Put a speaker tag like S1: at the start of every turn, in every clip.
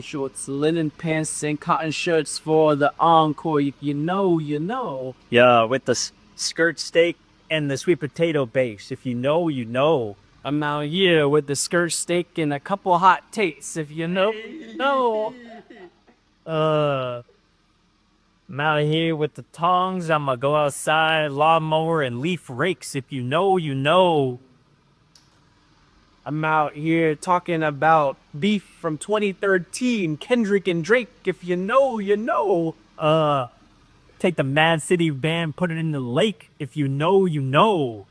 S1: shorts, linen pants, and cotton shirts for the encore. You know, you know.
S2: Yeah, with the skirt steak and the sweet potato base. If you know, you know.
S1: I'm out here with the skirt steak and a couple hot takes. If you know, no.
S2: I'm out here with the tongs. I'm gonna go outside, lawnmower, and leaf rakes. If you know, you know.
S1: I'm out here talking about beef from 2013, Kendrick and Drake. If you know, you know.
S2: Take the Mad City band, put it in the lake. If you know, you know.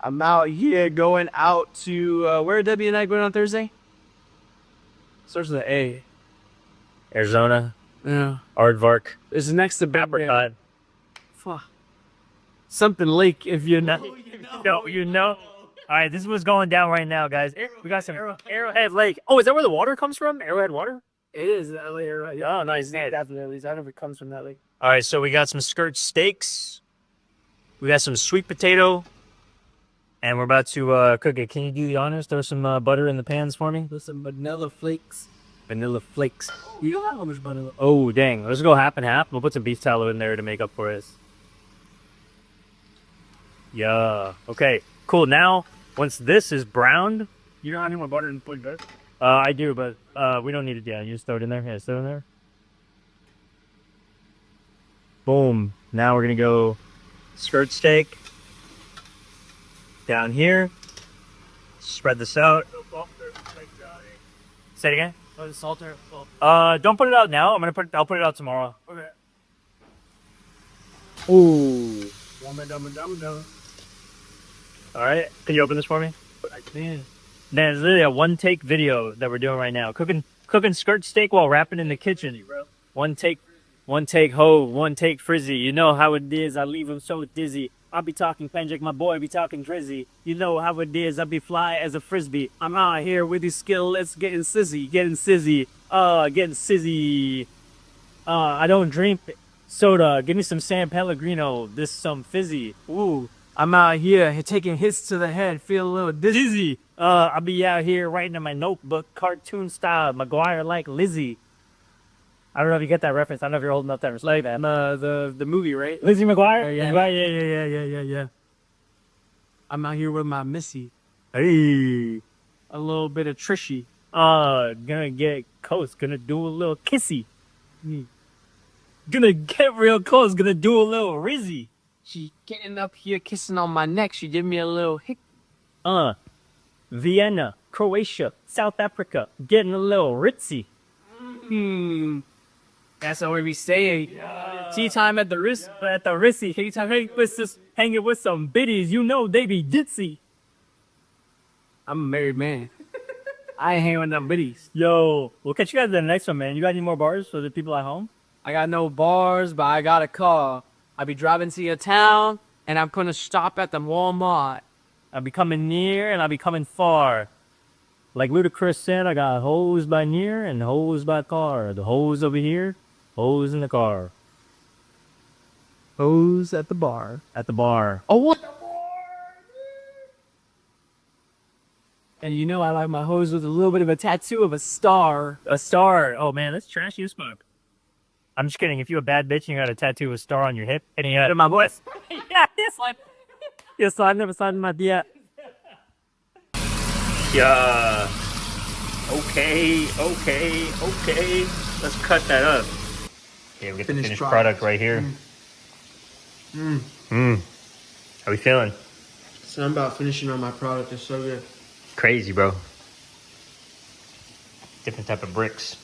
S1: I'm out here going out to where W and I going on Thursday? Starts with an A.
S2: Arizona,
S1: Yeah.
S2: Aardvark,
S1: It's next to
S2: Apricot.
S1: Fuck. Something Lake, if you know.
S2: You know. All right, this is what's going down right now, guys. We got some Arrowhead Lake. Oh, is that where the water comes from? Arrowhead water?
S1: It is that lake, right?
S2: Oh, nice.
S1: Yeah, definitely. I don't know if it comes from that lake.
S2: All right, so we got some skirt steaks. We got some sweet potato. And we're about to cook it. Can you do the honors? Throw some butter in the pans for me?
S1: With some vanilla flakes.
S2: Vanilla flakes.
S1: You don't have how much vanilla.
S2: Oh, dang. Let's go half and half. We'll put some beef tallow in there to make up for it. Yeah. Okay, cool. Now, once this is browned...
S1: You don't have any more butter than put butter?
S2: I do, but we don't need it. Yeah, you just throw it in there. Yeah, throw it in there. Boom. Now we're going to go skirt steak. Down here. Spread this out. Say it again.
S1: Oh, the salt or
S2: Don't put it out now. I'll put it out tomorrow.
S1: okay.
S2: Ooh.
S1: Dum.
S2: All right. Can you open this for me?
S1: I can.
S2: There's literally a one-take video that we're doing right now. Cooking skirt steak while rapping in the kitchen. One take ho, one take frizzy. You know how it is. I leave him so dizzy. I'll be talking Pendrick, my boy be talking Drizzy. You know how it is. I'll be fly as a frisbee. I'm out here with these skillets, getting sizzy. I don't drink soda. Give me some San Pellegrino. This some fizzy.
S1: Ooh, I'm out here taking hits to the head, feel a little dizzy.
S2: I'll be out here writing in my notebook, cartoon style, McGuire like Lizzie. I don't know if you get that reference. I don't know if you're holding up that like that.
S1: The movie, right?
S2: Lizzie McGuire?
S1: Yeah. I'm out here with my Missy.
S2: Hey.
S1: A little bit of Trishy.
S2: Gonna get close. Gonna do a little kissy. Gonna get real close. Gonna do a little rizzy.
S1: She getting up here kissing on my neck. She give me a little hick.
S2: Vienna, Croatia, South Africa. Getting a little ritzy.
S1: That's what we say. Tea time at the wrist.
S2: At the ritzy. Tea time hanging with some biddies. You know they be ditzy.
S1: I'm a married man. I ain't hanging with them biddies.
S2: Yo, we'll catch you guys in the next one, man. You got any more bars for the people at home?
S1: I got no bars, but I got a car. I'll be driving to your town, and I'm gonna stop at the Walmart.
S2: I'll be coming near, and I'll be coming far. Like Ludacris said, I got hoes by near and hoes by car. The hoes over here, hoes in the car.
S1: Hoes at the bar.
S2: At the bar.
S1: Oh, what the bar? And you know I like my hose with a little bit of a tattoo of a star.
S2: A star. Oh, man, that's trashy as fuck. I'm just kidding. If you're a bad bitch and you got a tattoo of a star on your hip, and you got my voice.
S1: Yeah, this one.
S2: Yes, I never signed my dear. Yeah. Okay. Let's cut that up. Okay, we get the finished product right here. How we feeling?
S1: So I'm about finishing on my product. It's so good.
S2: Crazy, bro. Different type of bricks.